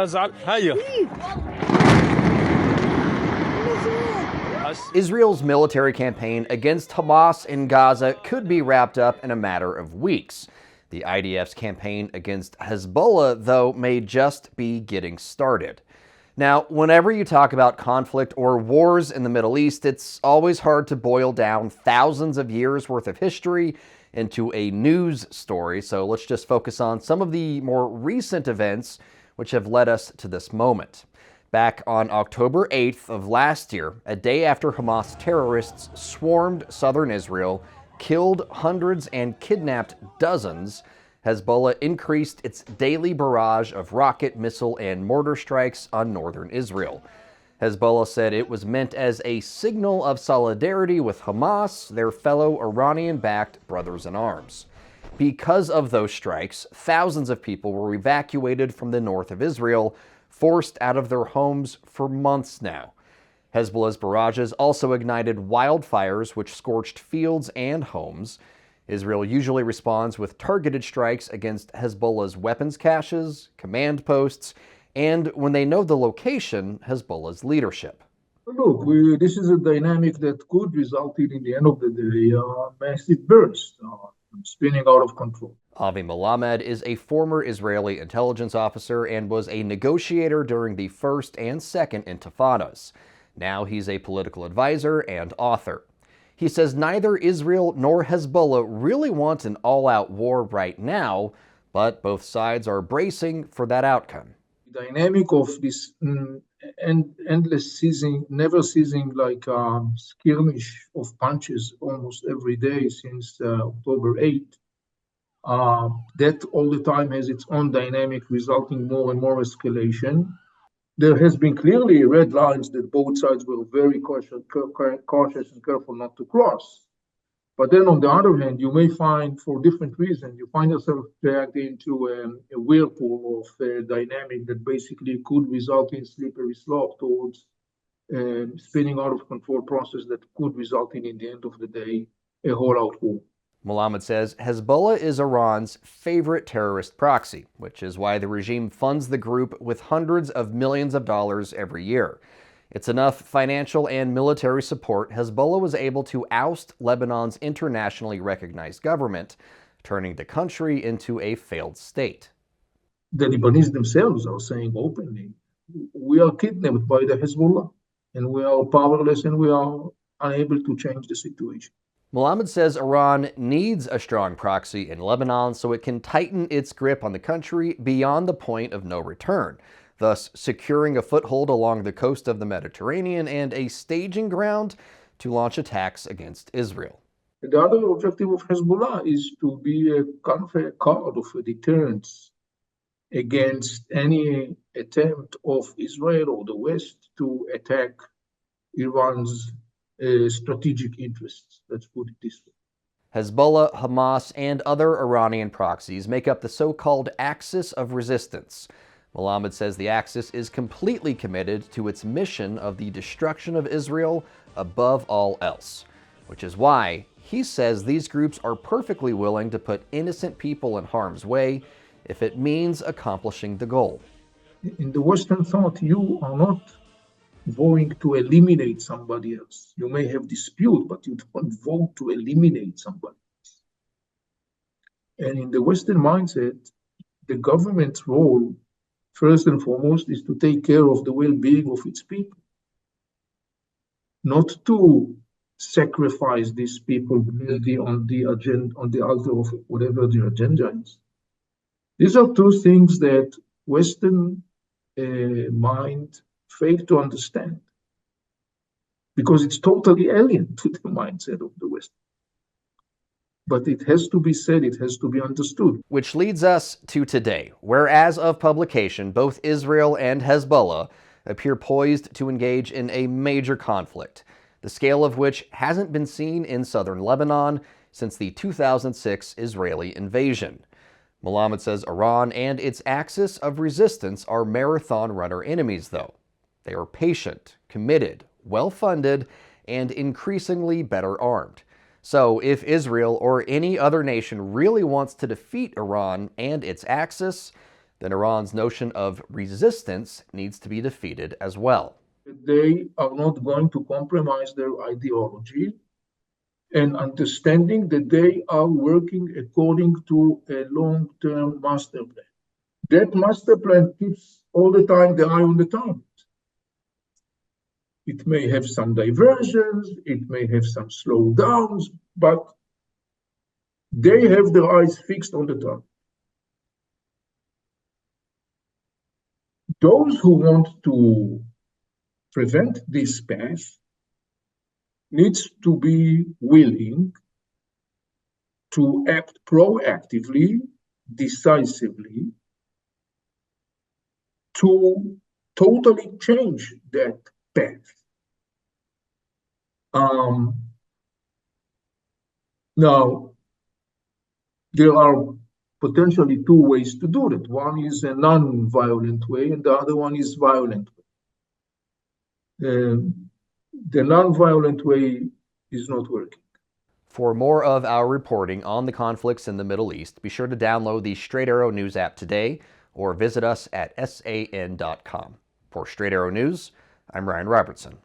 ازعل هيا. Israel's military campaign against Hamas in Gaza could be wrapped up in a matter of weeks. The IDF's campaign against Hezbollah, though, may just be getting started. Now, whenever you talk about conflict or wars in the Middle East, it's always hard to boil down thousands of years worth of history into a news story, so let's just focus on some of the more recent events which have led us to this moment. Back on October 8th of last year, a day after Hamas terrorists swarmed southern Israel, killed hundreds and kidnapped dozens, Hezbollah increased its daily barrage of rocket, missile, and mortar strikes on northern Israel. Hezbollah said it was meant as a signal of solidarity with Hamas, their fellow Iranian-backed brothers in arms. Because of those strikes, thousands of people were evacuated from the north of Israel, forced out of their homes for months now. Hezbollah's barrages also ignited wildfires which scorched fields and homes. Israel usually responds with targeted strikes against Hezbollah's weapons caches, command posts, and when they know the location, Hezbollah's leadership. Look, this is a dynamic that could result in the end of the day, a massive burst, spinning out of control. Avi Melamed is a former Israeli intelligence officer and was a negotiator during the first and second intifadas. Now he's a political advisor and author. He says neither Israel nor Hezbollah really want an all-out war right now, but both sides are bracing for that outcome. The dynamic of this endless never ceasing skirmish of punches almost every day since October 8th, that all the time has its own dynamic, resulting more and more escalation. There has been clearly red lines that both sides were very cautious and careful not to cross. But then on the other hand, you may find, for different reasons, you find yourself dragged into a whirlpool of dynamic that basically could result in slippery slope towards spinning out of control process that could result in the end of the day, a whole-out war. Melamed says Hezbollah is Iran's favorite terrorist proxy, which is why the regime funds the group with hundreds of millions of dollars every year. It's enough financial and military support Hezbollah was able to oust Lebanon's internationally recognized government, turning the country into a failed state. The Lebanese themselves are saying openly, we are kidnapped by the Hezbollah, and we are powerless and we are unable to change the situation. Melamed says Iran needs a strong proxy in Lebanon so it can tighten its grip on the country beyond the point of no return, thus securing a foothold along the coast of the Mediterranean and a staging ground to launch attacks against Israel. The other objective of Hezbollah is to be a kind of a card of a deterrence against any attempt of Israel or the West to attack Iran's strategic interests. Let's put it this way. Hezbollah, Hamas, and other Iranian proxies make up the so-called Axis of Resistance. Melamed says the Axis is completely committed to its mission of the destruction of Israel above all else, which is why he says these groups are perfectly willing to put innocent people in harm's way if it means accomplishing the goal. In the Western thought, you are not going to eliminate somebody else. You may have dispute, but you don't vote to eliminate somebody else. And in the Western mindset, the government's role, first and foremost, is to take care of the well-being of its people, not to sacrifice these people merely on the altar of whatever their agenda is. These are two things that Western mind fail to understand, because it's totally alien to the mindset of the West. But it has to be said, it has to be understood. Which leads us to today, where as of publication, both Israel and Hezbollah appear poised to engage in a major conflict, the scale of which hasn't been seen in southern Lebanon since the 2006 Israeli invasion. Melamed says Iran and its Axis of Resistance are marathon runner enemies, though. They are patient, committed, well-funded, and increasingly better armed. So if Israel or any other nation really wants to defeat Iran and its Axis, then Iran's notion of resistance needs to be defeated as well. They are not going to compromise their ideology and understanding that they are working according to a long-term master plan. That master plan keeps all the time the eye on the target. It may have some diversions, it may have some slowdowns, but they have their eyes fixed on the target. Those who want to prevent this path needs to be willing to act proactively, decisively, to totally change that path. Now, there are potentially two ways to do that. One is a non-violent way, and the other one is violent way. The non-violent way is not working. For more of our reporting on the conflicts in the Middle East, be sure to download the Straight Arrow News app today or visit us at san.com. For Straight Arrow News, I'm Ryan Robertson.